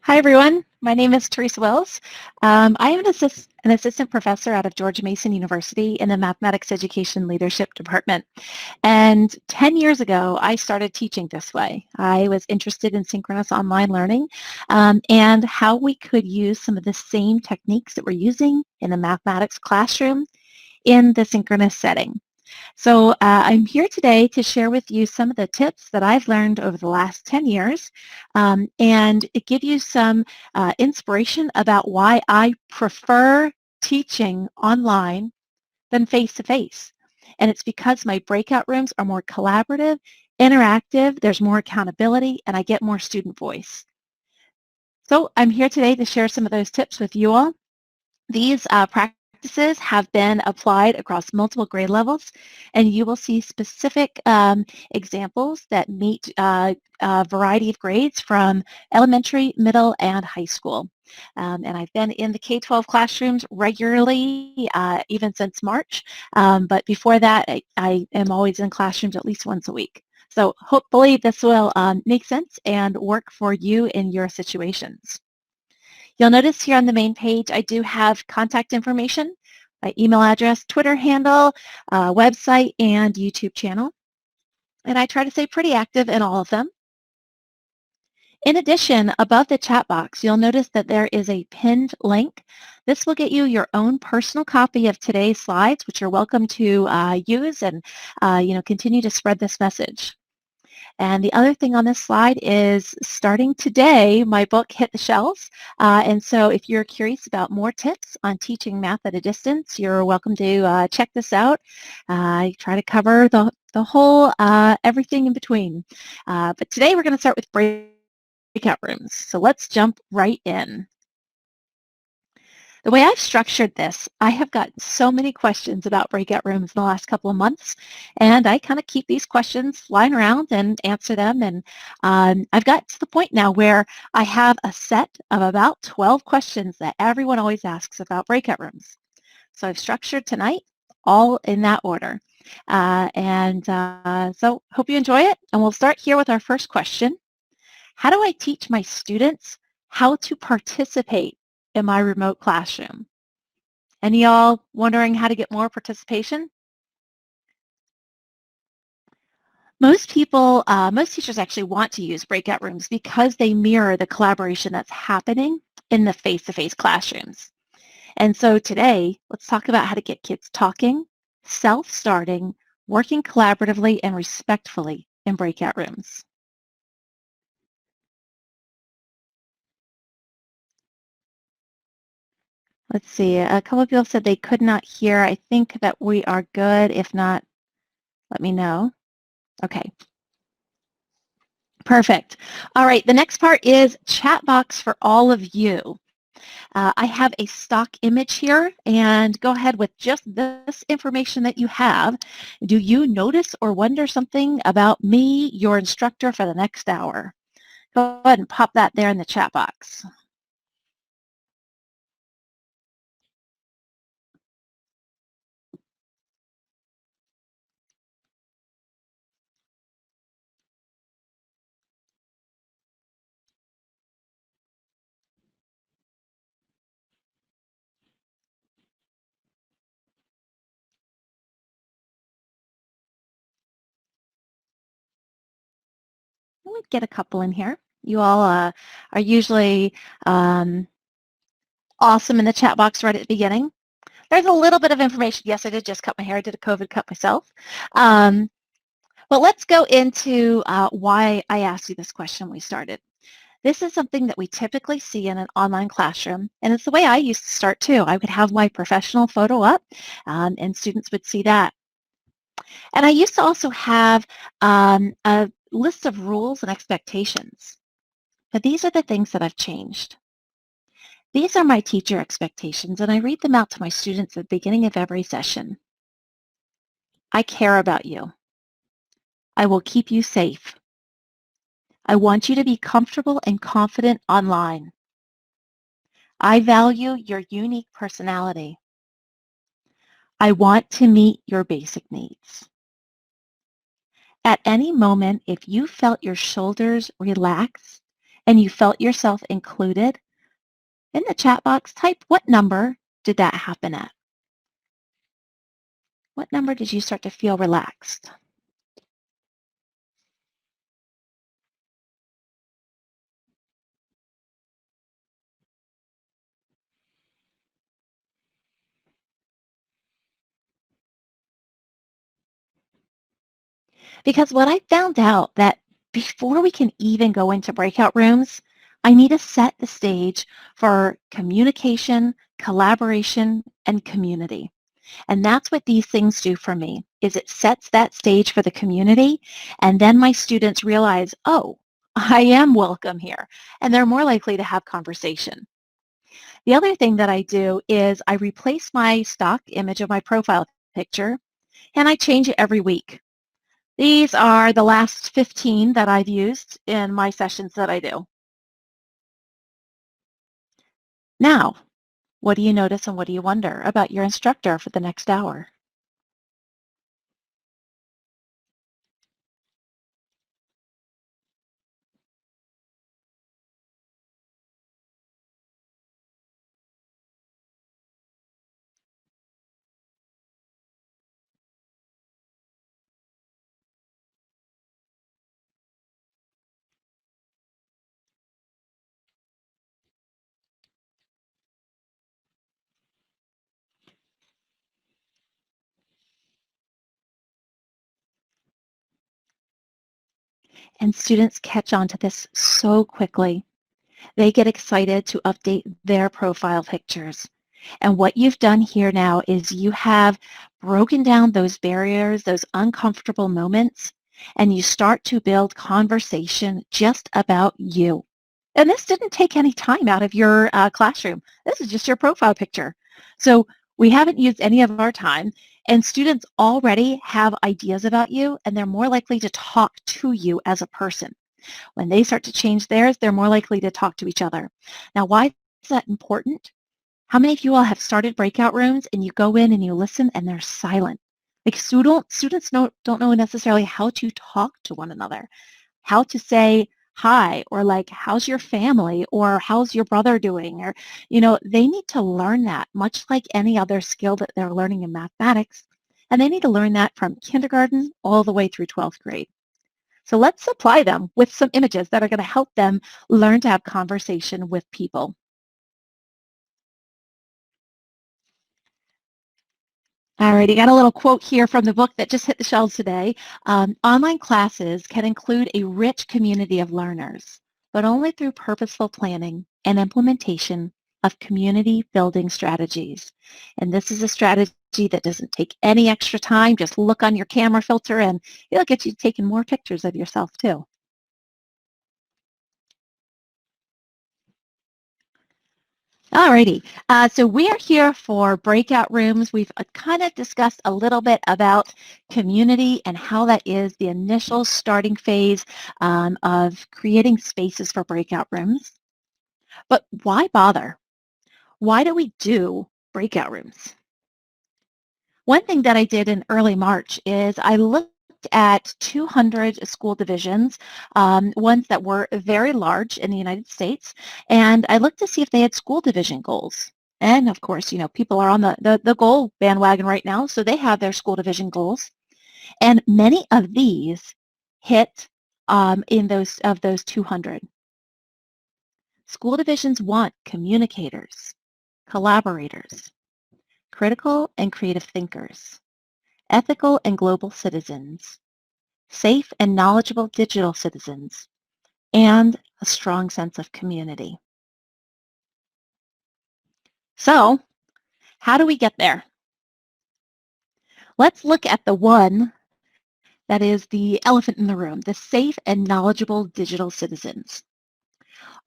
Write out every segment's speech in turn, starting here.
Hi, everyone. My name is Teresa Wells. I am an assistant professor out of George Mason University in the Mathematics Education Leadership Department. And 10 years ago, I started teaching this way. I was interested in synchronous online learning and how we could use some of the same techniques that we're using in the mathematics classroom in the synchronous setting. So I'm here today to share with you some of the tips that I've learned over the last 10 years and give you some inspiration about why I prefer teaching online than face-to-face. And it's because my breakout rooms are more collaborative, interactive, there's more accountability, and I get more student voice. So I'm here today to share some of those tips with you all. These practices have been applied across multiple grade levels, and you will see specific examples that meet a variety of grades from elementary, middle, and high school. And I've been in the K-12 classrooms regularly, even since March, but before that, I am always in classrooms at least once a week. So hopefully this will make sense and work for you in your situations. You'll notice here on the main page, I do have contact information, my email address, Twitter handle, website, and YouTube channel. And I try to stay pretty active in all of them. In addition, above the chat box, you'll notice that there is a pinned link. This will get you your own personal copy of today's slides, which you're welcome to use and continue to spread this message. And the other thing on this slide is starting today, my book hit the shelves. And so if you're curious about more tips on teaching math at a distance, you're welcome to check this out. I try to cover the whole everything in between. But today we're going to start with breakout rooms. So let's jump right in. The way I've structured this, I have gotten so many questions about breakout rooms in the last couple of months, and I kind of keep these questions lying around and answer them. And I've got to the point now where I have a set of about 12 questions that everyone always asks about breakout rooms. So I've structured tonight all in that order. So hope you enjoy it. And we'll start here with our first question. How do I teach my students how to participate in my remote classroom? Any y'all wondering how to get more participation? Most teachers actually want to use breakout rooms because they mirror the collaboration that's happening in the face-to-face classrooms. And so today, let's talk about how to get kids talking, self-starting, working collaboratively and respectfully in breakout rooms. Let's see, a couple of people said they could not hear. I think that we are good. If not, let me know. Okay. Perfect. All right, the next part is chat box for all of you. I have a stock image here, and go ahead with just this information that you have. Do you notice or wonder something about me, your instructor, for the next hour? Go ahead and pop that there in the chat box. We'll get a couple in here. You all are usually awesome in the chat box right at the beginning. There's a little bit of information. Yes, I did just cut my hair. I did a COVID cut myself. But let's go into why I asked you this question when we started. This is something that we typically see in an online classroom, and it's the way I used to start too. I would have my professional photo up, and students would see that. And I used to also have a list of rules and expectations, but these are the things that I've changed. These are my teacher expectations, and I read them out to my students at the beginning of every session. I care about you. I will keep you safe. I want you to be comfortable and confident online. I value your unique personality. I want to meet your basic needs. At any moment, if you felt your shoulders relax and you felt yourself included, in the chat box, type what number did that happen at? What number did you start to feel relaxed? Because what I found out that before we can even go into breakout rooms, I need to set the stage for communication, collaboration, and community. And that's what these things do for me, is it sets that stage for the community, and then my students realize, oh, I am welcome here, and they're more likely to have conversation. The other thing that I do is I replace my stock image of my profile picture, and I change it every week. These are the last 15 that I've used in my sessions that I do. Now, what do you notice and what do you wonder about your instructor for the next hour? And students catch on to this so quickly. They get excited to update their profile pictures. And what you've done here now is you have broken down those barriers, those uncomfortable moments, and you start to build conversation just about you. And this didn't take any time out of your classroom. This is just your profile picture. So we haven't used any of our time, and students already have ideas about you, and they're more likely to talk to you as a person. When they start to change theirs, they're more likely to talk to each other. Now, why is that important? How many of you all have started breakout rooms and you go in and you listen and they're silent? Like students don't know necessarily how to talk to one another, how to say hi, or like, how's your family, or how's your brother doing? Or, they need to learn that, much like any other skill that they're learning in mathematics. And they need to learn that from kindergarten all the way through 12th grade. So let's supply them with some images that are going to help them learn to have conversation with people. All right, you got a little quote here from the book that just hit the shelves today. Online classes can include a rich community of learners, but only through purposeful planning and implementation of community building strategies. And this is a strategy that doesn't take any extra time. Just look on your camera filter and it'll get you taking more pictures of yourself too. Alrighty, so we are here for breakout rooms. We've kind of discussed a little bit about community and how that is the initial starting phase of creating spaces for breakout rooms. But why bother? Why do we do breakout rooms? One thing that I did in early March is I looked at 200 school divisions, ones that were very large in the United States, and I looked to see if they had school division goals. And of course, people are on the goal bandwagon right now, so they have their school division goals. And many of these hit in those 200. School divisions want communicators, collaborators, critical and creative thinkers, ethical and global citizens, safe and knowledgeable digital citizens, and a strong sense of community. So, how do we get there? Let's look at the one that is the elephant in the room, the safe and knowledgeable digital citizens.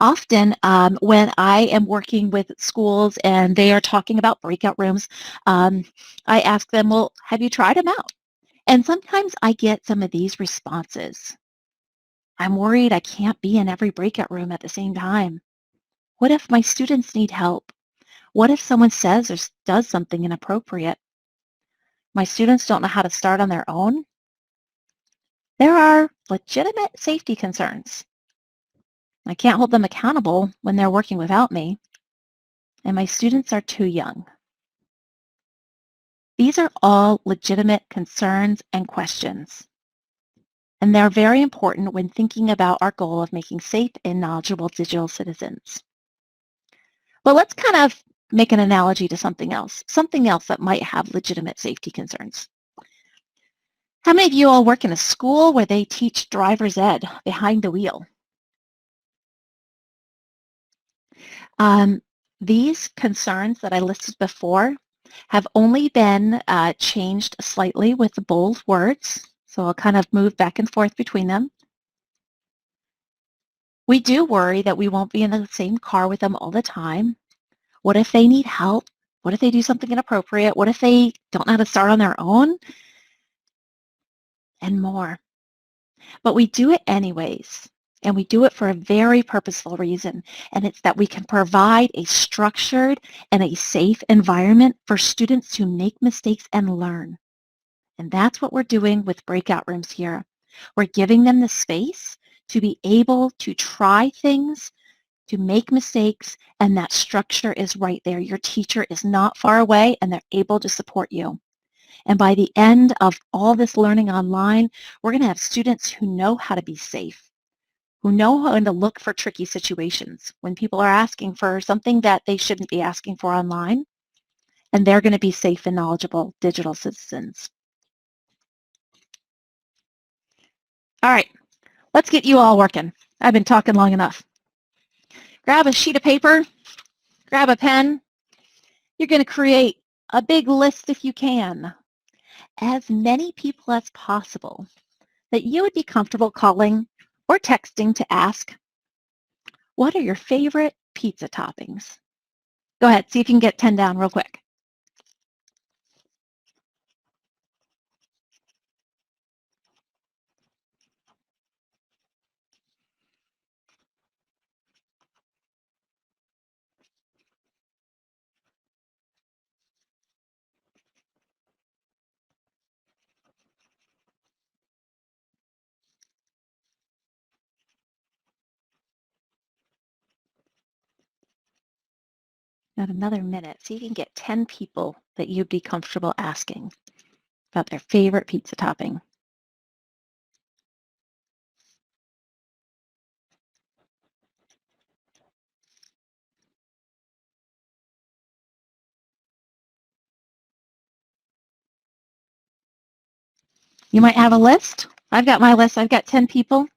Often when I am working with schools and they are talking about breakout rooms, I ask them, well, have you tried them out? And sometimes I get some of these responses. I'm worried I can't be in every breakout room at the same time. What if my students need help? What if someone says or does something inappropriate? My students don't know how to start on their own? There are legitimate safety concerns. I can't hold them accountable when they're working without me, and my students are too young. These are all legitimate concerns and questions, and they're very important when thinking about our goal of making safe and knowledgeable digital citizens. But let's kind of make an analogy to something else that might have legitimate safety concerns. How many of you all work in a school where they teach driver's ed behind the wheel? These concerns that I listed before have only been changed slightly with the bold words, so I'll kind of move back and forth between them. We do worry that we won't be in the same car with them all the time. What if they need help? What if they do something inappropriate? What if they don't know how to start on their own? And more. But we do it anyways. And we do it for a very purposeful reason. And it's that we can provide a structured and a safe environment for students to make mistakes and learn. And that's what we're doing with breakout rooms here. We're giving them the space to be able to try things, to make mistakes, and that structure is right there. Your teacher is not far away and they're able to support you. And by the end of all this learning online, we're going to have students who know how to be safe, who know how to look for tricky situations when people are asking for something that they shouldn't be asking for online, and they're going to be safe and knowledgeable digital citizens. All right, let's get you all working. I've been talking long enough. Grab a sheet of paper, grab a pen. You're going to create a big list if you can. As many people as possible that you would be comfortable calling or texting to ask, what are your favorite pizza toppings? Go ahead, see if you can get 10 down real quick. Got another minute. See if you can get 10 people that you'd be comfortable asking about their favorite pizza topping. You might have a list. I've got my list. I've got 10 people.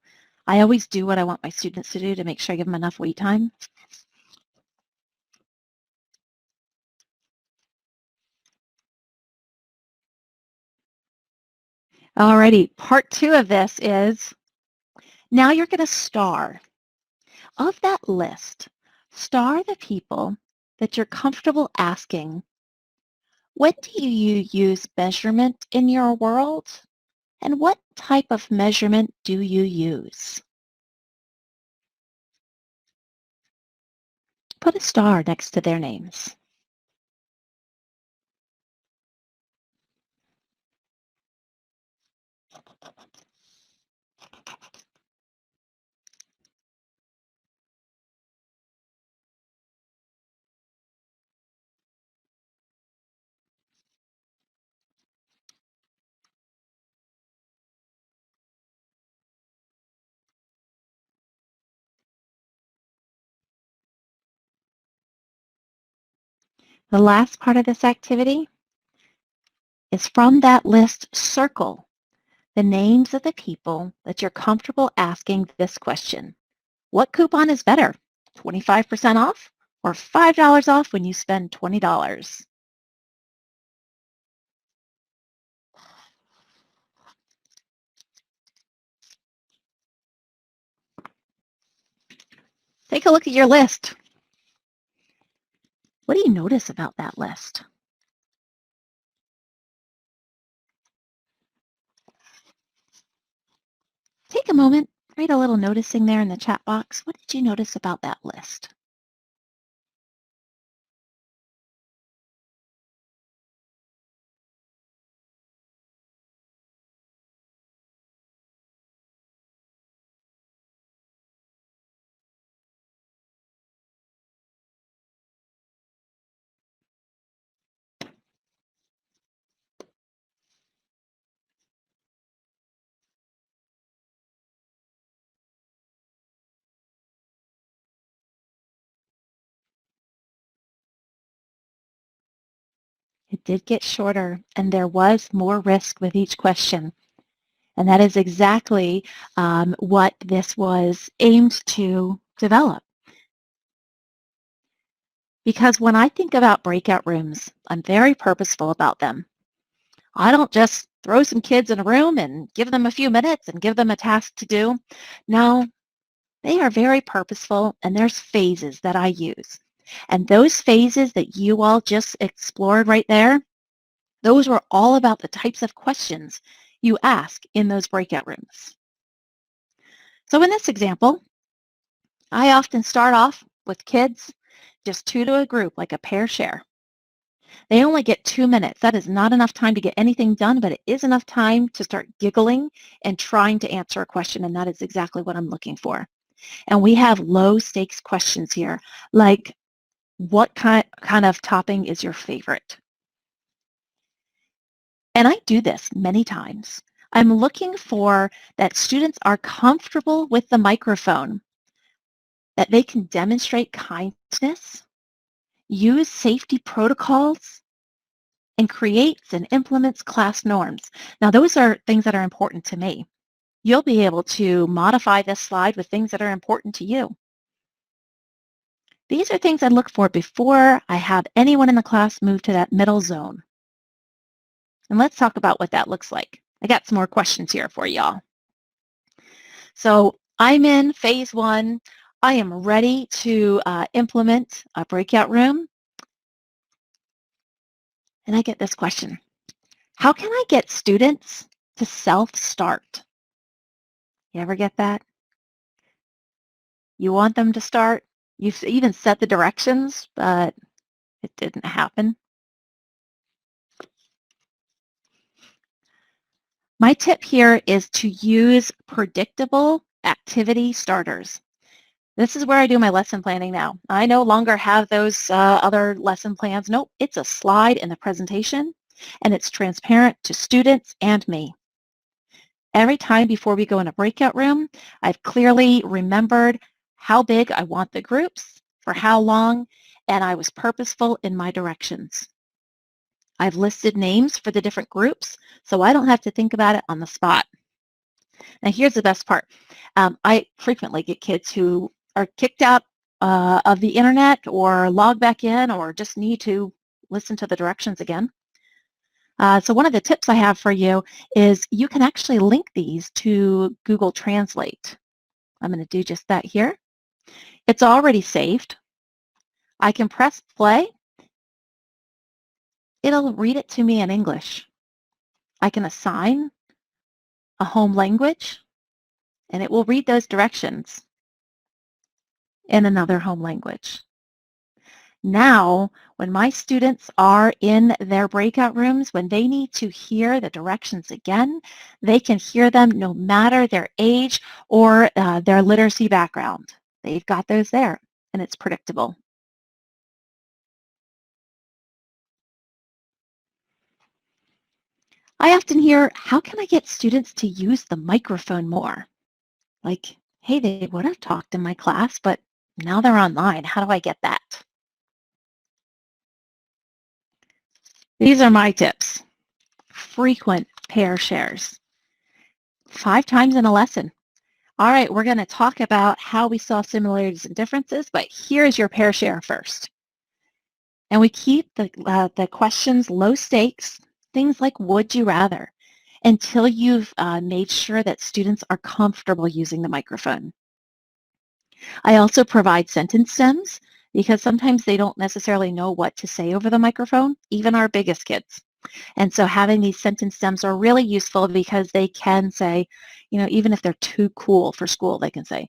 I always do what I want my students to do to make sure I give them enough wait time. Alrighty, part 2 of this is now you're going to star. Of that list, star the people that you're comfortable asking, when do you use measurement in your world? And what type of measurement do you use? Put a star next to their names. The last part of this activity is from that list, circle the names of the people that you're comfortable asking this question. What coupon is better, 25% off or $5 off when you spend $20? Take a look at your list. What do you notice about that list? Take a moment, write a little noticing there in the chat box. What did you notice about that list? It did get shorter, and there was more risk with each question. And that is exactly what this was aimed to develop. Because when I think about breakout rooms, I'm very purposeful about them. I don't just throw some kids in a room and give them a few minutes and give them a task to do. No, they are very purposeful, and there's phases that I use. And those phases that you all just explored right there, those were all about the types of questions you ask in those breakout rooms. So in this example, I often start off with kids, just two to a group, like a pair share. They only get 2 minutes. That is not enough time to get anything done, but it is enough time to start giggling and trying to answer a question, and that is exactly what I'm looking for. And we have low stakes questions here, like what kind of topping is your favorite? And I do this many times. I'm looking for that students are comfortable with the microphone, that they can demonstrate kindness, use safety protocols, and creates and implements class norms. Now, those are things that are important to me. You'll be able to modify this slide with things that are important to you. These are things I look for before I have anyone in the class move to that middle zone. And let's talk about what that looks like. I got some more questions here for y'all. So I'm in phase one. I am ready to implement a breakout room. And I get this question. How can I get students to self-start? You ever get that? You want them to start. You've even set the directions, but it didn't happen. My tip here is to use predictable activity starters. This is where I do my lesson planning now. I no longer have those other lesson plans. Nope, it's a slide in the presentation, and it's transparent to students and me. Every time before we go in a breakout room, I've clearly remembered how big I want the groups, for how long, and I was purposeful in my directions. I've listed names for the different groups, so I don't have to think about it on the spot. Now, here's the best part. I frequently get kids who are kicked out of the internet or log back in or just need to listen to the directions again. So one of the tips I have for you is you can actually link these to Google Translate. I'm going to do just that here. It's already saved. I can press play. It'll read it to me in English. I can assign a home language, and it will read those directions in another home language. Now, when my students are in their breakout rooms, when they need to hear the directions again, they can hear them no matter their age or their literacy background. They've got those there, and it's predictable. I often hear, how can I get students to use the microphone more? Like, hey, they would have talked in my class, but now they're online. How do I get that? These are my tips. Frequent pair shares. 5 times in a lesson. All right, we're going to talk about how we saw similarities and differences, but here's your pair share first. And we keep the questions low stakes, things like would you rather, until you've made sure that students are comfortable using the microphone. I also provide sentence stems because sometimes they don't necessarily know what to say over the microphone, even our biggest kids. And so having these sentence stems are really useful because they can say, even if they're too cool for school, they can say,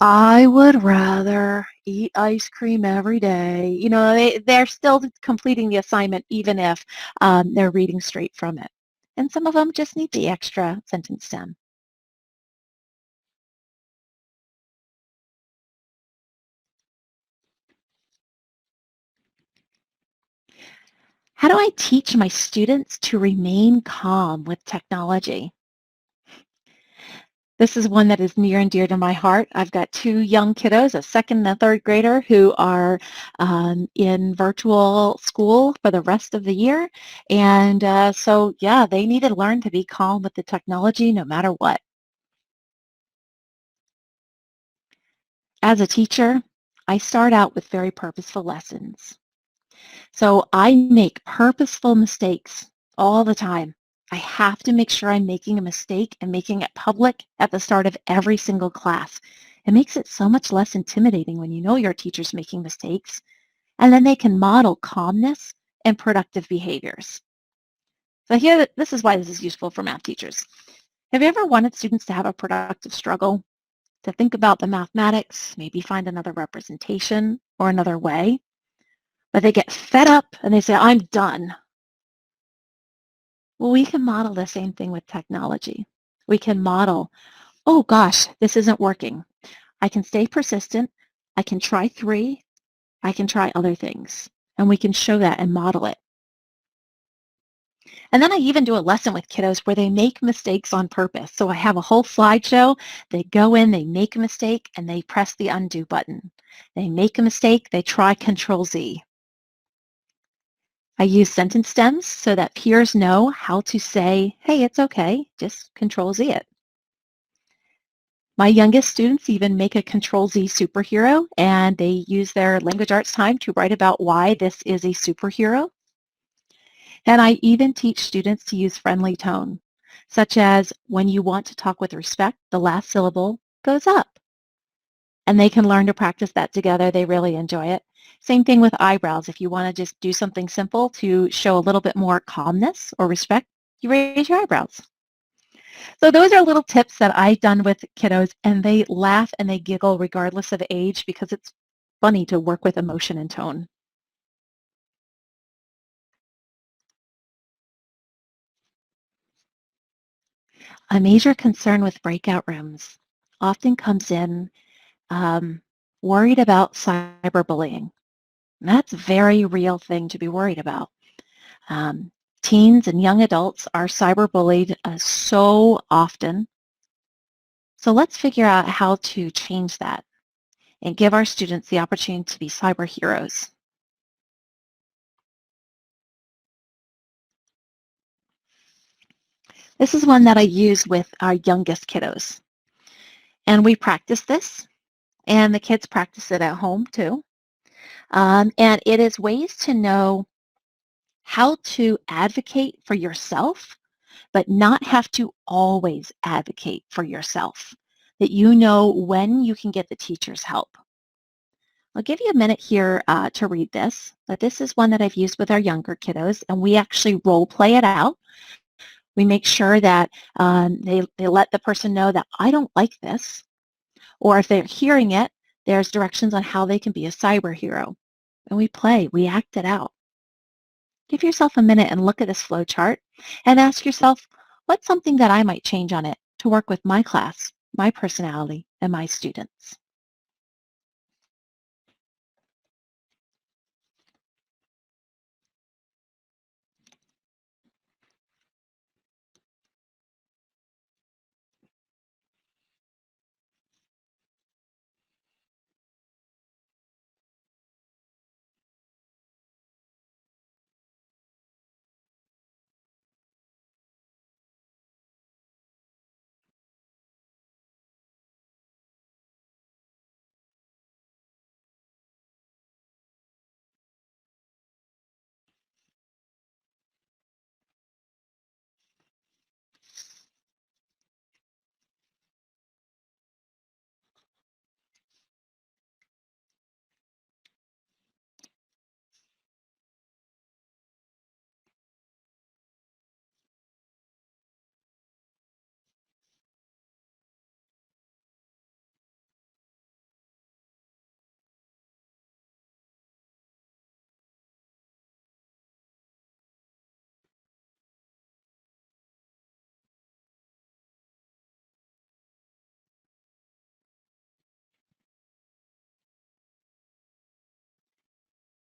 I would rather eat ice cream every day. They're still completing the assignment even if they're reading straight from it. And some of them just need the extra sentence stem. How do I teach my students to remain calm with technology? This is one that is near and dear to my heart. I've got two young kiddos, a second and a third grader, who are in virtual school for the rest of the year. And so, yeah, they need to learn to be calm with the technology no matter what. As a teacher, I start out with very purposeful lessons. So I make purposeful mistakes all the time. I have to make sure I'm making a mistake and making it public at the start of every single class. It makes it so much less intimidating when you know your teacher's making mistakes, and then they can model calmness and productive behaviors. So here, this is why this is useful for math teachers. Have you ever wanted students to have a productive struggle, to think about the mathematics, maybe find another representation or another way, but they get fed up and they say, I'm done? Well, we can model the same thing with technology. We can model, oh gosh, this isn't working. I can stay persistent. I can try 3. I can try other things. And we can show that and model it. And then I even do a lesson with kiddos where they make mistakes on purpose. So I have a whole slideshow. They go in, they make a mistake, and they press the undo button. They make a mistake, they try Control Z. I use sentence stems so that peers know how to say, hey, it's okay, just Control Z it. My youngest students even make a Control Z superhero, and they use their language arts time to write about why this is a superhero. And I even teach students to use friendly tone, such as when you want to talk with respect, the last syllable goes up. And they can learn to practice that together. They really enjoy it. Same thing with eyebrows. If you want to just do something simple to show a little bit more calmness or respect, you raise your eyebrows. So those are little tips that I've done with kiddos, and they laugh and they giggle regardless of age because it's funny to work with emotion and tone. A major concern with breakout rooms often comes in um, worried about cyberbullying. And that's a very real thing to be worried about. Um, Teens and young adults are cyberbullied so often. So let's figure out how to change that and give our students the opportunity to be cyber heroes. This is one that I use with our youngest kiddos. And we practice this, and the kids practice it at home too. And it is ways to know how to advocate for yourself, but not have to always advocate for yourself, that you know when you can get the teacher's help. I'll give you a minute here to read this, but this is one that I've used with our younger kiddos, and we actually role play it out. We make sure that they let the person know that I don't like this, or if they're hearing it, there's directions on how they can be a cyber hero. And we play, we act it out. Give yourself a minute and look at this flow chart and ask yourself, what's something that I might change on it to work with my class, my personality, and my students?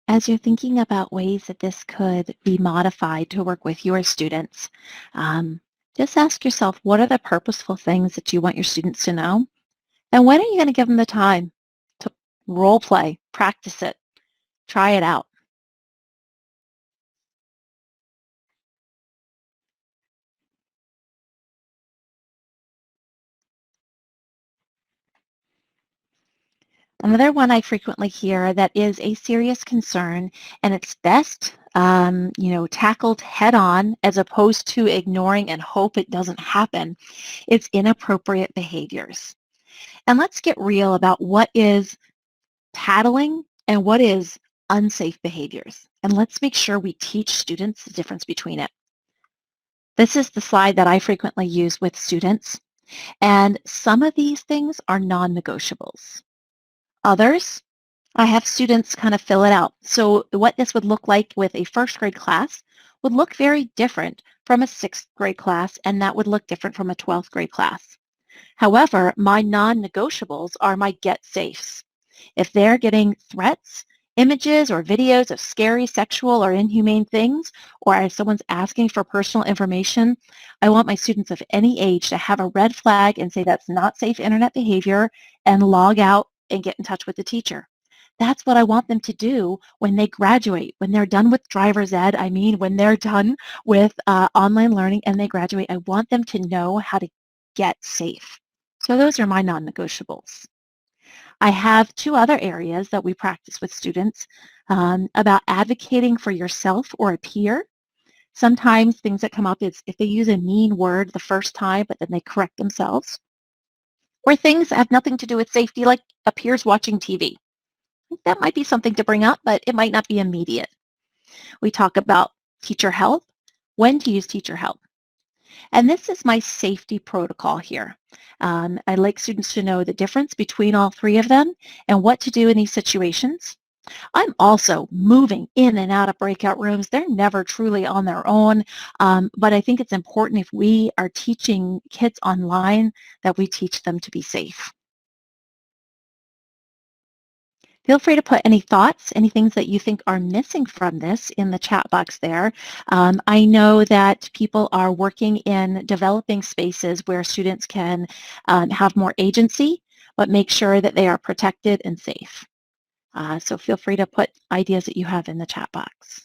As you're thinking about ways that this could be modified to work with your students, um, Just ask yourself, what are the purposeful things that you want your students to know? And when are you going to give them the time to role play, practice it, try it out? Another one I frequently hear that is a serious concern, and it's best, tackled head on as opposed to ignoring and hope it doesn't happen. It's inappropriate behaviors. And let's get real about what is tattling and what is unsafe behaviors. And let's make sure we teach students the difference between it. This is the slide that I frequently use with students. And some of these things are non-negotiables. Others, I have students kind of fill it out. So what this would look like with a first grade class would look very different from a sixth grade class, and that would look different from a 12th grade class. However, my non-negotiables are my get safes. If they're getting threats, images, or videos of scary sexual or inhumane things, or if someone's asking for personal information, I want my students of any age to have a red flag and say that's not safe internet behavior and log out and get in touch with the teacher. That's what I want them to do when they graduate, when they're done with driver's ed. I mean, when they're done with online learning and they graduate, I want them to know how to get safe. So those are my non-negotiables. I have two other areas that we practice with students about advocating for yourself or a peer. Sometimes things that come up is if they use a mean word the first time, but then they correct themselves, or things that have nothing to do with safety, like a peer's watching TV. That might be something to bring up, but it might not be immediate. We talk about teacher help, when to use teacher help. And this is my safety protocol here. I like students to know the difference between all three of them and what to do in these situations. I'm also moving in and out of breakout rooms. They're never truly on their own, but I think it's important if we are teaching kids online that we teach them to be safe. Feel free to put any thoughts, any things that you think are missing from this in the chat box there. I know that people are working in developing spaces where students can have more agency, but make sure that they are protected and safe. So feel free to put ideas that you have in the chat box.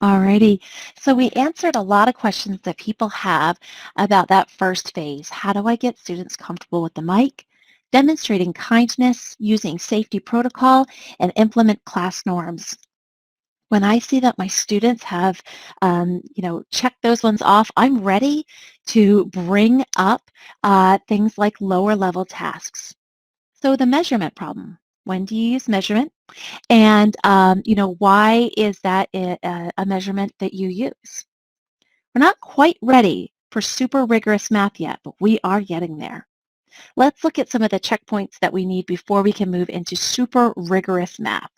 Alrighty, so we answered a lot of questions that people have about that first phase. How do I get students comfortable with the mic? Demonstrating kindness, using safety protocol, and implement class norms. When I see that my students have, checked those ones off, I'm ready to bring up things like lower level tasks. So the measurement problem. When do you use measurement? And, why is that a measurement that you use? We're not quite ready for super rigorous math yet, but we are getting there. Let's look at some of the checkpoints that we need before we can move into super rigorous math.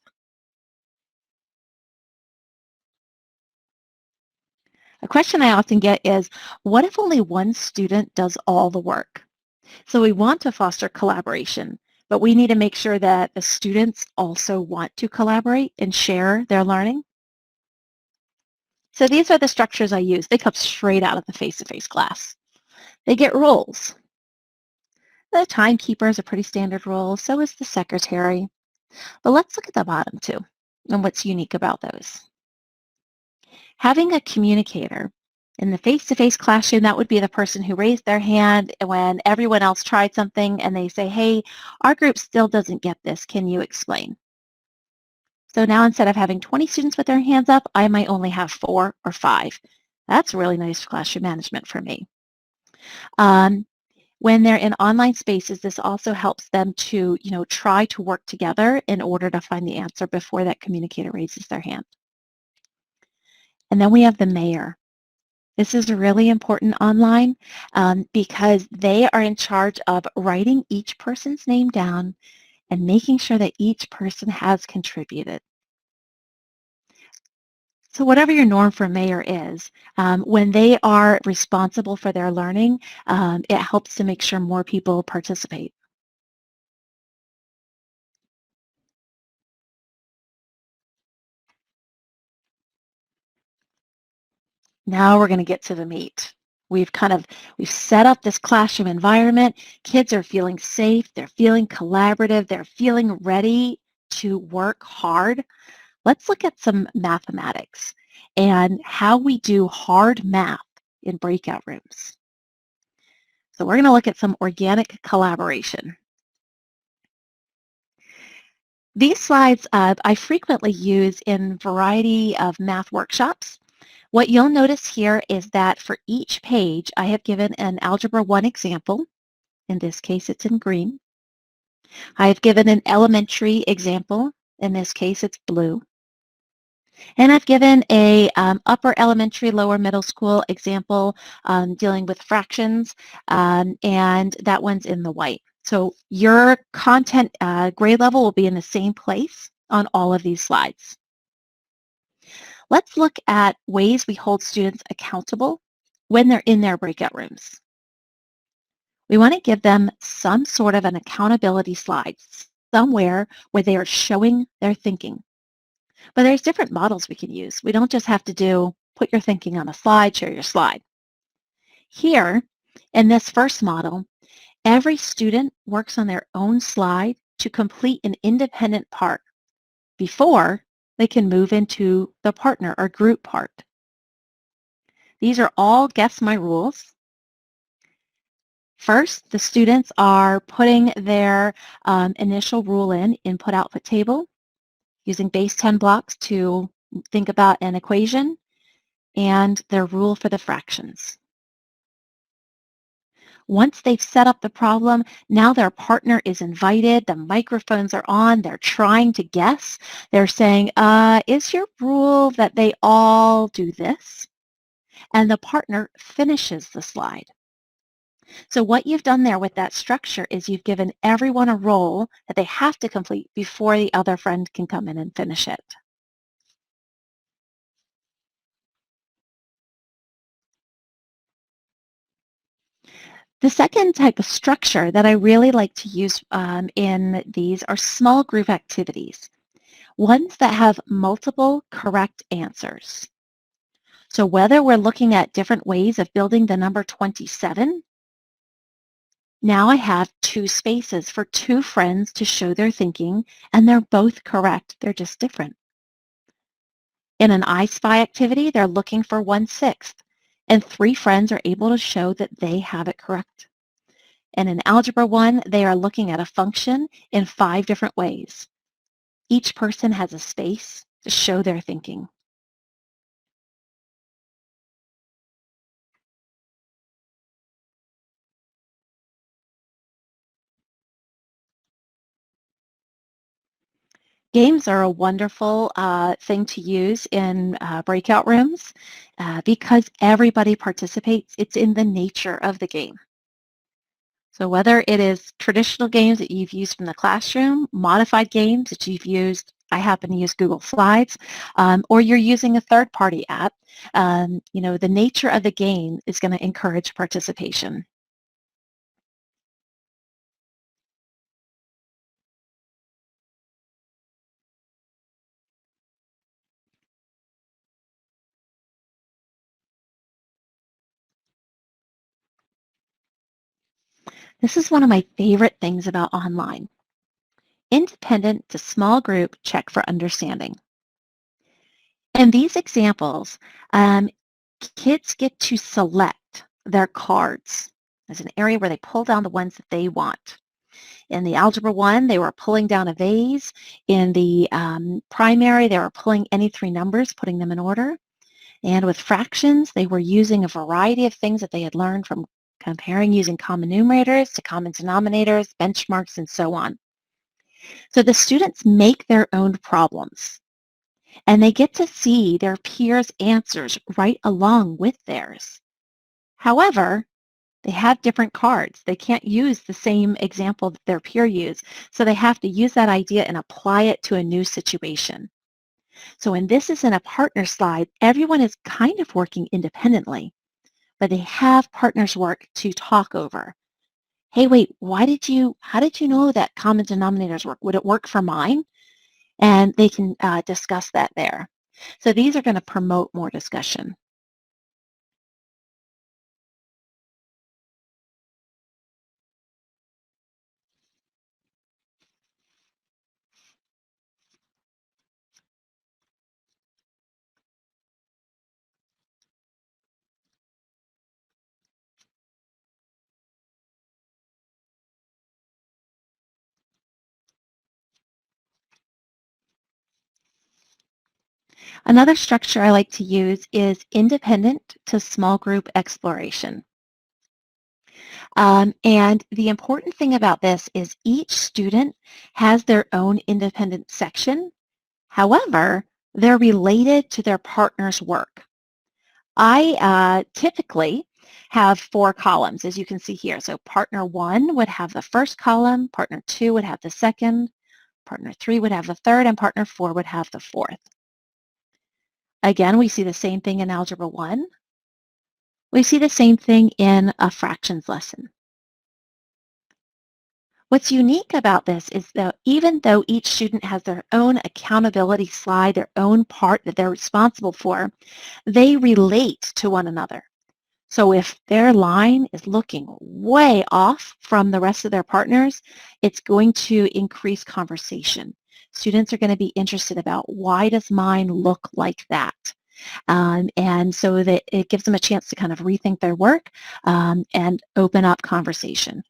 A question I often get is, what if only one student does all the work? So we want to foster collaboration, but we need to make sure that the students also want to collaborate and share their learning. So these are the structures I use. They come straight out of the face-to-face class. They get roles. The timekeeper is a pretty standard role, so is the secretary. But let's look at the bottom two and what's unique about those. Having a communicator. In the face-to-face classroom, that would be the person who raised their hand when everyone else tried something and they say, hey, our group still doesn't get this. Can you explain? So now instead of having 20 students with their hands up, I might only have 4 or 5. That's really nice classroom management for me. Um, when they're in online spaces, this also helps them to, try to work together in order to find the answer before that communicator raises their hand. And then we have the mayor. This is really important online because they are in charge of writing each person's name down and making sure that each person has contributed. So whatever your norm for mayor is, when they are responsible for their learning, it helps to make sure more people participate. Now we're going to get to the meat. We've set up this classroom environment. Kids are feeling safe. They're feeling collaborative. They're feeling ready to work hard. Let's look at some mathematics and how we do hard math in breakout rooms. So we're going to look at some organic collaboration. These slides I frequently use in a variety of math workshops. What you'll notice here is that for each page, I have given an Algebra 1 example. In this case, it's in green. I have given an elementary example. In this case, it's blue. And I've given a upper elementary, lower middle school example dealing with fractions, and that one's in the white. So your content grade level will be in the same place on all of these slides. Let's look at ways we hold students accountable when they're in their breakout rooms. We want to give them some sort of an accountability slide, somewhere where they are showing their thinking. But there's different models we can use. We don't just have to do put your thinking on a slide, share your slide. Here, in this first model, every student works on their own slide to complete an independent part before they can move into the partner or group part. These are all guess my rules. First, the students are putting their initial rule in input-output table, using base 10 blocks to think about an equation, and their rule for the fractions. Once they've set up the problem, now their partner is invited, the microphones are on, they're trying to guess. They're saying, is your rule that they all do this? And the partner finishes the slide. So what you've done there with that structure is you've given everyone a role that they have to complete before the other friend can come in and finish it. The second type of structure that I really like to use in these are small group activities, ones that have multiple correct answers. So whether we're looking at different ways of building the number 27, now I have two spaces for two friends to show their thinking, and they're both correct. They're just different. In an I Spy activity, they're looking for 1/6, and three friends are able to show that they have it correct. And in Algebra 1, they are looking at a function in 5 different ways. Each person has a space to show their thinking. Games are a wonderful thing to use in breakout rooms because everybody participates. It's in the nature of the game. So whether it is traditional games that you've used from the classroom, modified games that you've used, I happen to use Google Slides, or you're using a third-party app, the nature of the game is going to encourage participation. This is one of my favorite things about online. Independent to small group check for understanding. In these examples, kids get to select their cards as an area where they pull down the ones that they want. In the Algebra 1, they were pulling down a vase. In the primary, they were pulling any 3 numbers, putting them in order. And with fractions, they were using a variety of things that they had learned from comparing using common numerators to common denominators, benchmarks, and so on. So the students make their own problems, and they get to see their peers' answers right along with theirs. However, they have different cards. They can't use the same example that their peer used, so they have to use that idea and apply it to a new situation. So when this is in a partner slide, everyone is kind of working independently, but they have partners work to talk over. Hey, wait, how did you know that common denominators work? Would it work for mine? And they can discuss that there. So these are going to promote more discussion. Another structure I like to use is independent to small group exploration. And the important thing about this is each student has their own independent section. However, they're related to their partner's work. I typically have 4 columns, as you can see here. So partner 1 would have the first column, partner 2 would have the second, partner 3 would have the third, and partner 4 would have the fourth. Again, we see the same thing in Algebra 1. We see the same thing in a fractions lesson. What's unique about this is that even though each student has their own accountability slide, their own part that they're responsible for, they relate to one another. So if their line is looking way off from the rest of their partners, it's going to increase conversation. Students are going to be interested about why does mine look like that? And so that it gives them a chance to kind of rethink their work and open up conversation.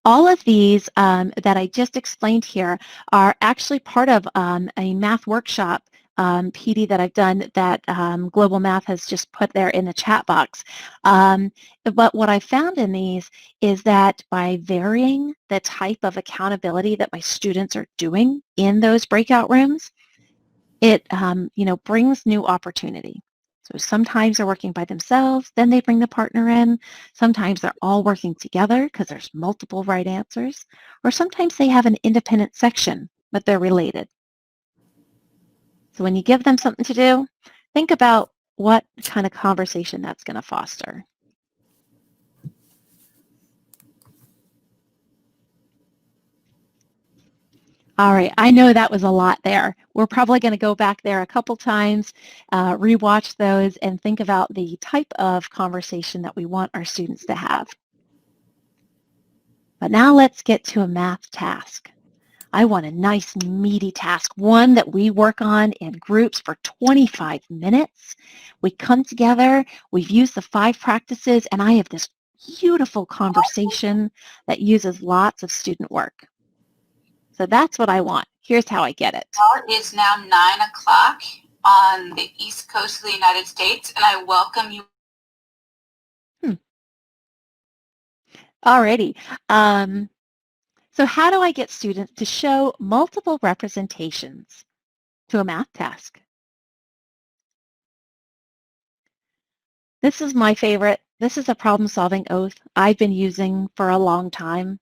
All of these that I just explained here are actually part of a math workshop PD that I've done that Global Math has just put there in the chat box. But what I found in these is that by varying the type of accountability that my students are doing in those breakout rooms, it brings new opportunity. So sometimes they're working by themselves, then they bring the partner in. Sometimes they're all working together because there's multiple right answers. Or sometimes they have an independent section, but they're related. So when you give them something to do, think about what kind of conversation that's going to foster. All right, I know that was a lot there. We're probably going to go back there a couple times, rewatch those, and think about the type of conversation that we want our students to have. But now let's get to a math task. I want a nice, meaty task, one that we work on in groups for 25 minutes. We come together, we've used the 5 practices, and I have this beautiful conversation that uses lots of student work. So that's what I want. Here's how I get it. It is now 9 o'clock on the East Coast of the United States, and I welcome you. Alrighty. So how do I get students to show multiple representations to a math task? This is my favorite. This is a problem-solving oath I've been using for a long time.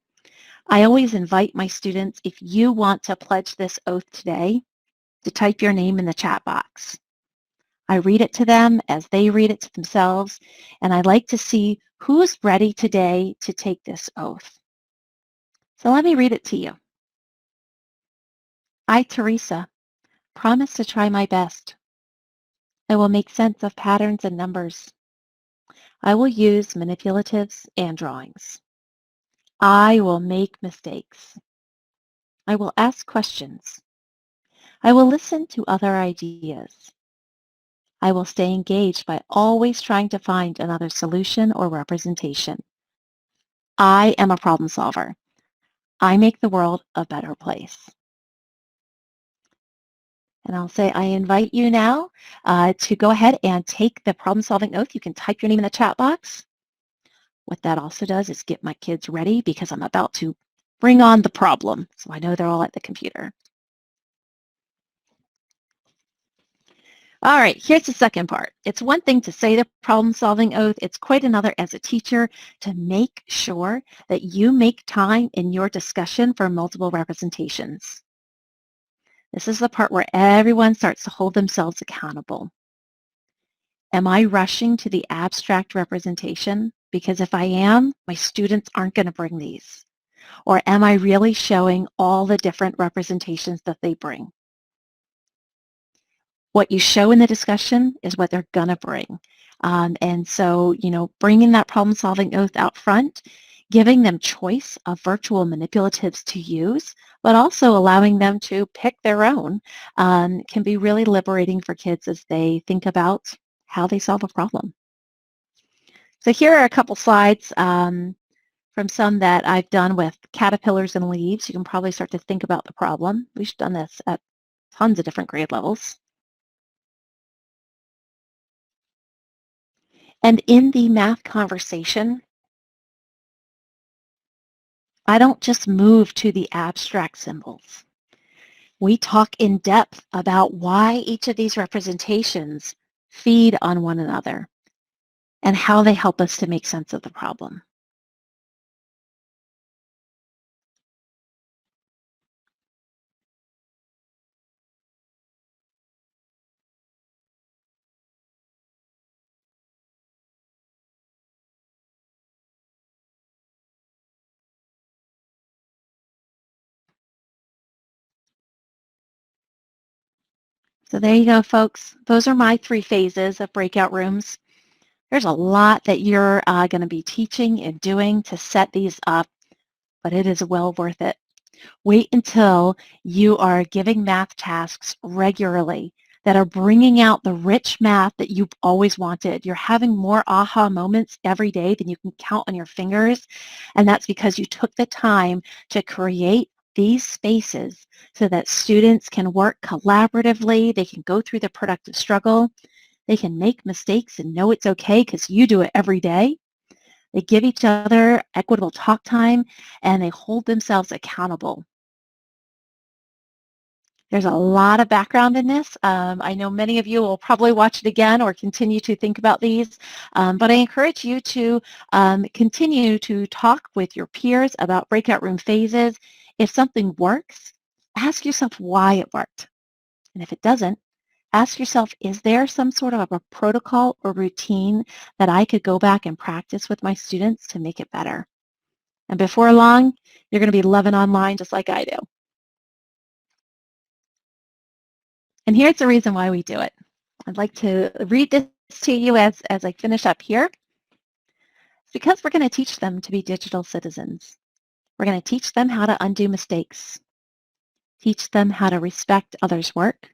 I always invite my students, if you want to pledge this oath today, to type your name in the chat box. I read it to them as they read it to themselves, and I like to see who's ready today to take this oath. So let me read it to you. I, Teresa, promise to try my best. I will make sense of patterns and numbers. I will use manipulatives and drawings. I will make mistakes. I will ask questions. I will listen to other ideas. I will stay engaged by always trying to find another solution or representation. I am a problem solver. I make the world a better place. And I'll say, I invite you now to go ahead and take the problem-solving oath. You can type your name in the chat box. What that also does is get my kids ready because I'm about to bring on the problem. So I know they're all at the computer. All right, here's the second part. It's one thing to say the problem-solving oath. It's quite another as a teacher to make sure that you make time in your discussion for multiple representations. This is the part where everyone starts to hold themselves accountable. Am I rushing to the abstract representation? Because if I am, my students aren't going to bring these. Or am I really showing all the different representations that they bring? What you show in the discussion is what they're going to bring. And so, bringing that problem-solving oath out front, giving them choice of virtual manipulatives to use, but also allowing them to pick their own can be really liberating for kids as they think about how they solve a problem. So here are a couple slides from some that I've done with caterpillars and leaves. You can probably start to think about the problem. We've done this at tons of different grade levels. And in the math conversation, I don't just move to the abstract symbols. We talk in depth about why each of these representations feed on one another and how they help us to make sense of the problem. So there you go, folks. Those are my 3 phases of breakout rooms. There's a lot that you're going to be teaching and doing to set these up, but it is well worth it. Wait until you are giving math tasks regularly that are bringing out the rich math that you've always wanted. You're having more aha moments every day than you can count on your fingers, and that's because you took the time to create these spaces so that students can work collaboratively, they can go through the productive struggle, they can make mistakes and know it's okay because you do it every day. They give each other equitable talk time, and they hold themselves accountable. There's a lot of background in this. I know many of you will probably watch it again or continue to think about these, but I encourage you to continue to talk with your peers about breakout room phases. If something works, ask yourself why it worked. And if it doesn't, ask yourself, is there some sort of a protocol or routine that I could go back and practice with my students to make it better? And before long, you're going to be loving online just like I do. And here's the reason why we do it. I'd like to read this to you as I finish up here. It's because we're going to teach them to be digital citizens. We're going to teach them how to undo mistakes, teach them how to respect others' work,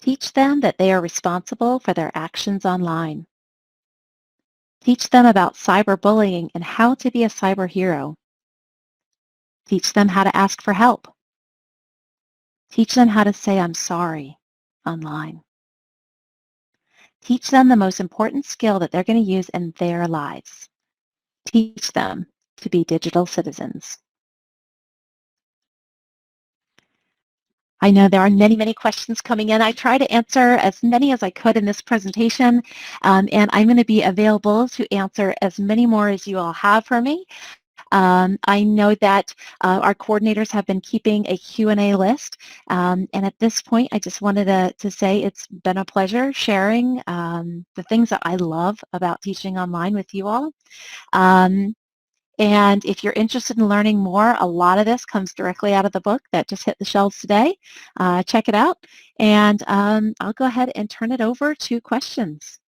teach them that they are responsible for their actions online, teach them about cyberbullying and how to be a cyber hero, teach them how to ask for help, teach them how to say I'm sorry online. Teach them the most important skill that they're going to use in their lives. Teach them to be digital citizens. I know there are many, many questions coming in. I try to answer as many as I could in this presentation, and I'm going to be available to answer as many more as you all have for me. I know that our coordinators have been keeping a Q&A list, and at this point, I just wanted to say it's been a pleasure sharing the things that I love about teaching online with you all. And if you're interested in learning more, a lot of this comes directly out of the book that just hit the shelves today. Check it out, and I'll go ahead and turn it over to questions.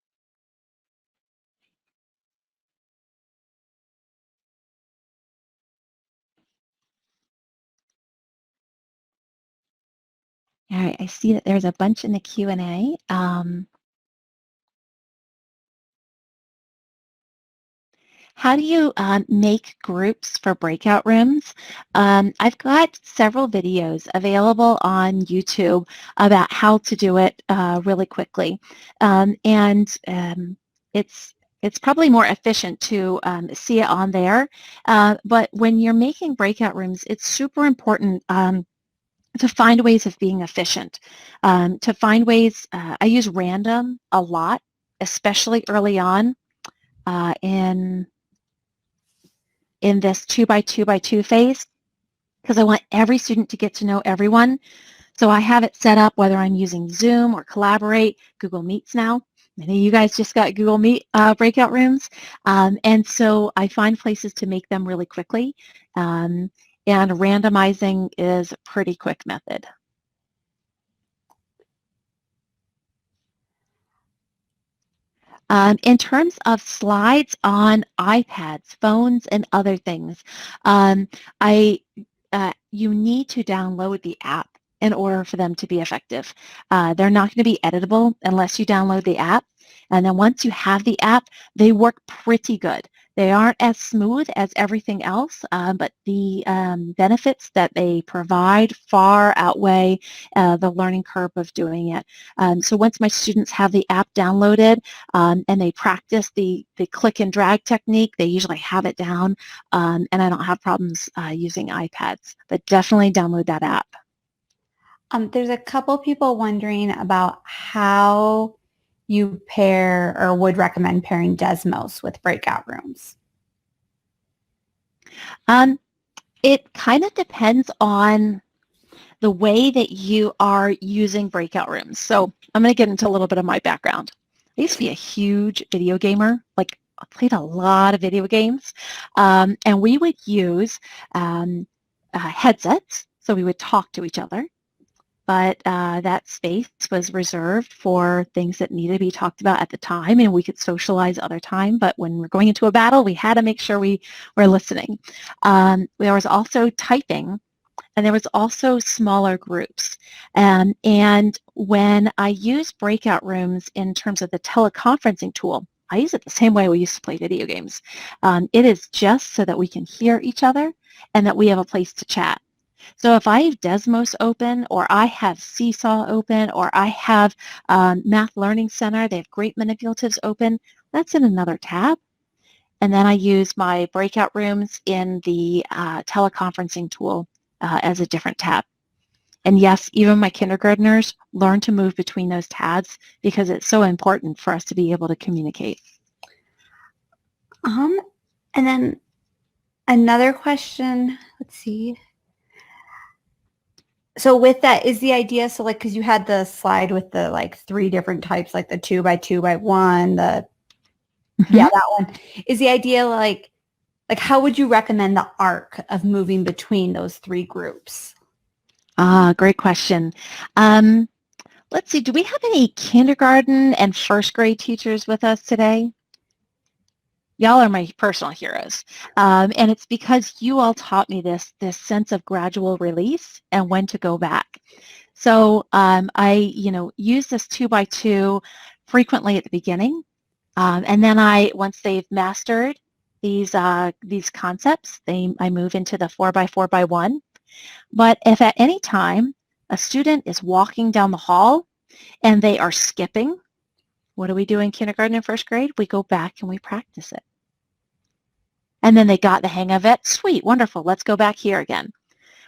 All right, I see that there's a bunch in the Q&A. How do you make groups for breakout rooms? I've got several videos available on YouTube about how to do it really quickly. And it's probably more efficient to see it on there. But when you're making breakout rooms, it's super important to find ways of being efficient, to find ways. I use random a lot, especially early on in this 2 by 2 by 2 phase, because I want every student to get to know everyone. So I have it set up whether I'm using Zoom or Collaborate, Google Meets now. Many of you guys just got Google Meet breakout rooms. And so I find places to make them really quickly. And randomizing is a pretty quick method. In terms of slides on iPads, phones, and other things, um, you need to download the app in order for them to be effective. They're not going to be editable unless you download the app. And then once you have the app, they work pretty good. They aren't as smooth as everything else, but the benefits that they provide far outweigh the learning curve of doing it. So once my students have the app downloaded and they practice the click and drag technique, they usually have it down, and I don't have problems using iPads. But definitely download that app. There's a couple people wondering about how you pair or would recommend pairing Desmos with breakout rooms. It kind of depends on the way that you are using breakout rooms. So I'm going to get into a little bit of my background. I used to be a huge video gamer, like I played a lot of video games, and we would use headsets, so we would talk to each other. But that space was reserved for things that needed to be talked about at the time, and we could socialize other time. But when we're going into a battle, we had to make sure we were listening. There was also typing, and there was also smaller groups. And when I use breakout rooms in terms of the teleconferencing tool, I use it the same way we used to play video games. It is just so that we can hear each other and that we have a place to chat. So if I have Desmos open, or I have Seesaw open, or I have Math Learning Center, they have great manipulatives open, that's in another tab. And then I use my breakout rooms in the teleconferencing tool as a different tab. And yes, even my kindergartners learn to move between those tabs because it's so important for us to be able to communicate. And then another question, let's see. So with that, is the idea, so like, because you had the slide with the like 3 different types, like the 2 by 2 by 1, the, yeah, that one. Is the idea like how would you recommend the arc of moving between those 3 groups? Great question. Let's see, do we have any kindergarten and first grade teachers with us today? Y'all are my personal heroes. And it's because you all taught me this sense of gradual release and when to go back. So I, use this 2 by 2 frequently at the beginning. And then once they've mastered these concepts, I move into the 4 by 4 by 1. But if at any time a student is walking down the hall and they are skipping, what do we do in kindergarten and first grade? We go back and we practice it. And then they got the hang of it. Sweet, wonderful. Let's go back here again.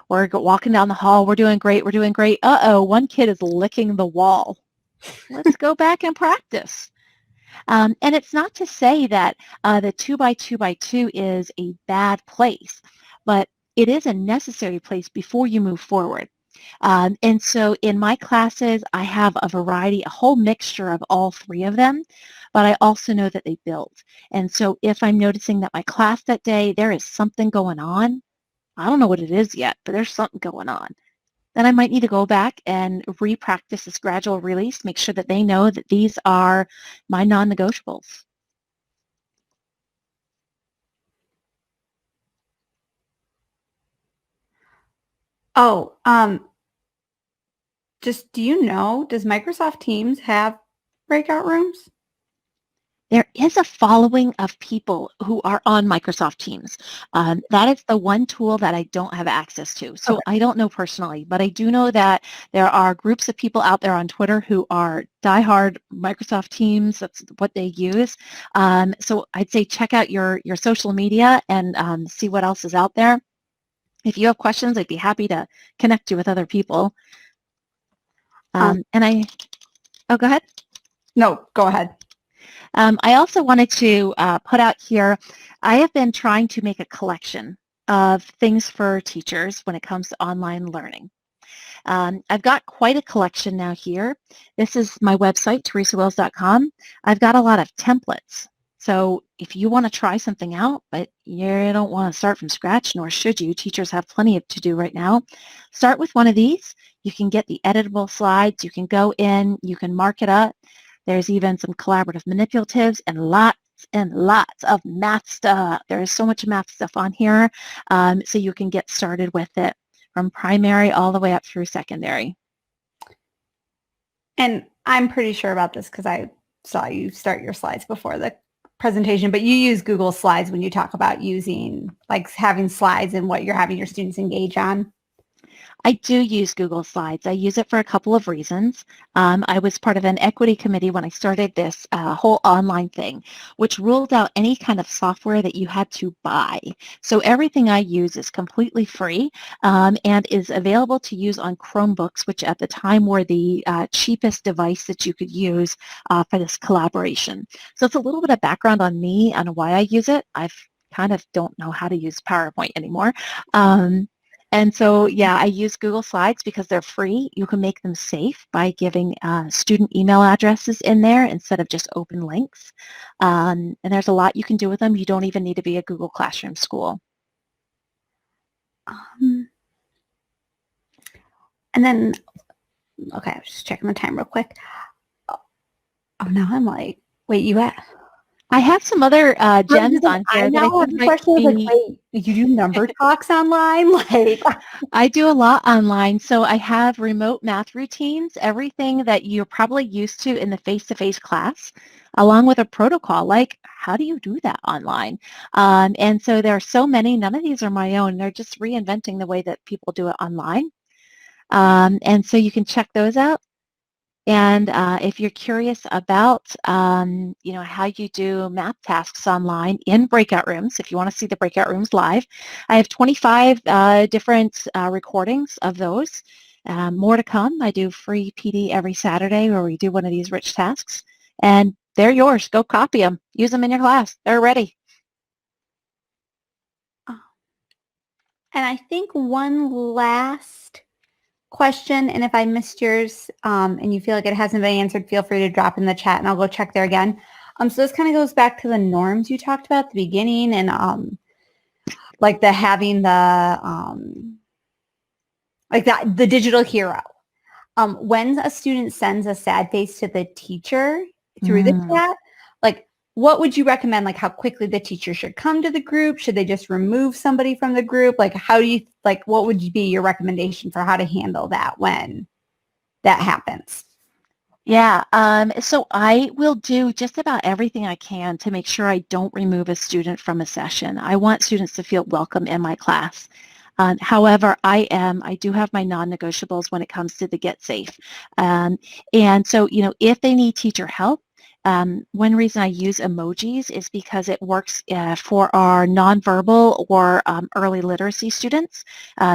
We're walking down the hall. We're doing great. We're doing great. Uh-oh, one kid is licking the wall. Let's go back and practice. And it's not to say that the 2 by 2 by 2 is a bad place, but it is a necessary place before you move forward. And so in my classes, I have a variety, a whole mixture of all 3 of them, but I also know that they build. And so if I'm noticing that my class that day, there is something going on, I don't know what it is yet, but there's something going on, then I might need to go back and re-practice this gradual release, make sure that they know that these are my non-negotiables. Oh, just, do you know, does Microsoft Teams have breakout rooms? There is a following of people who are on Microsoft Teams. That is the one tool that I don't have access to. So Okay. I don't know personally, but I do know that there are groups of people out there on Twitter who are diehard Microsoft Teams. That's what they use. So I'd say check out your social media and see what else is out there. If you have questions, I'd be happy to connect you with other people. Oh, go ahead. No, go ahead. I also wanted to put out here, I have been trying to make a collection of things for teachers when it comes to online learning. I've got quite a collection now here. This is my website, teresawills.com. I've got a lot of templates. So if you want to try something out, but you don't want to start from scratch, nor should you, teachers have plenty to do right now, start with one of these. You can get the editable slides. You can go in, you can mark it up. There's even some collaborative manipulatives and lots of math stuff. There is so much math stuff on here, so you can get started with it from primary all the way up through secondary. And I'm pretty sure about this because I saw you start your slides before the presentation, but you use Google Slides when you talk about using, like having slides and what you're having your students engage on. I do use Google Slides. I use it for a couple of reasons. I was part of an equity committee when I started this whole online thing, which ruled out any kind of software that you had to buy. So everything I use is completely free and is available to use on Chromebooks, which at the time were the cheapest device that you could use for this collaboration. So it's a little bit of background on me and why I use it. I've kind of don't know how to use PowerPoint anymore. And so, yeah, I use Google Slides because they're free. You can make them safe by giving student email addresses in there instead of just open links. And there's a lot you can do with them. You don't even need to be a Google Classroom school. And then, okay, I was just checking the time real quick. Oh, now I'm like, wait, you at? I have some other gems on here. I now have a question. Like, wait, you do number talks online? Like, I do a lot online. So I have remote math routines, everything that you're probably used to in the face-to-face class, along with a protocol. Like, how do you do that online? And so there are so many. None of these are my own. They're just reinventing the way that people do it online. And so you can check those out. And if you're curious about, how you do math tasks online in breakout rooms, if you want to see the breakout rooms live, I have 25 different recordings of those. More to come. I do free PD every Saturday where we do one of these rich tasks. And they're yours. Go copy them. Use them in your class. They're ready. and I think one last question, and if I missed yours and you feel like it hasn't been answered, feel free to drop in the chat and I'll go check there again. So this kind of goes back to the norms you talked about at the beginning and like the having the like that the digital hero. When a student sends a sad face to the teacher through the chat, like what would you recommend? Like how quickly the teacher should come to the group? Should they just remove somebody from the group? Like how do you, like what would be your recommendation for how to handle that when that happens? Yeah, so I will do just about everything I can to make sure I don't remove a student from a session. I want students to feel welcome in my class. However, I do have my non-negotiables when it comes to the get safe. And so, if they need teacher help, one reason I use emojis is because it works for our nonverbal or early literacy students.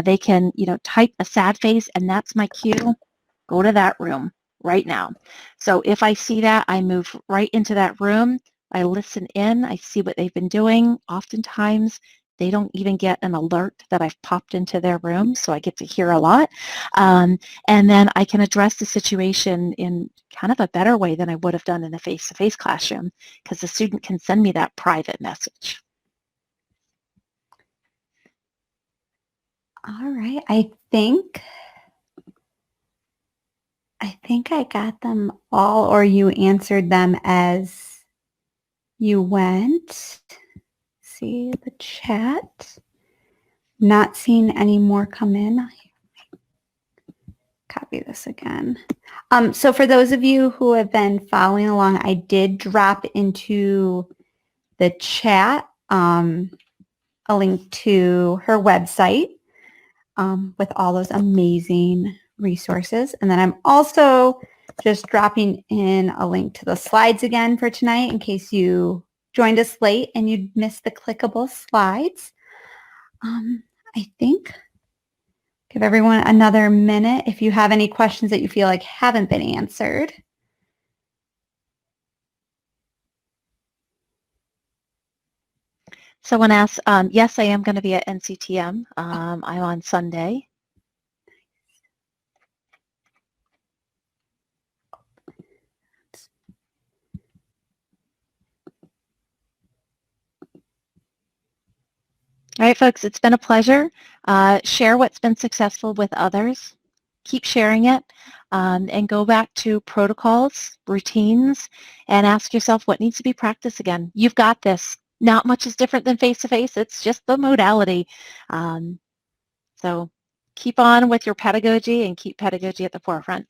They can, type a sad face, and that's my cue. Go to that room right now. So if I see that, I move right into that room. I listen in. I see what they've been doing. Oftentimes, they don't even get an alert that I've popped into their room, so I get to hear a lot. And then I can address the situation in kind of a better way than I would have done in a face-to-face classroom because the student can send me that private message. All right. I think I got them all, or you answered them as you went. See the chat. Not seeing any more come in. Copy copy this again. So for those of you who have been following along, I did drop into the chat a link to her website with all those amazing resources. And then I'm also just dropping in a link to the slides again for tonight in case you joined us late and you missed the clickable slides. I think give everyone another minute if you have any questions that you feel like haven't been answered. Someone asked, yes, I am going to be at NCTM. I'm on Sunday. All right, folks, it's been a pleasure. Share what's been successful with others. Keep sharing it and go back to protocols, routines, and ask yourself what needs to be practiced again. You've got this. Not much is different than face-to-face. It's just the modality. So keep on with your pedagogy and keep pedagogy at the forefront.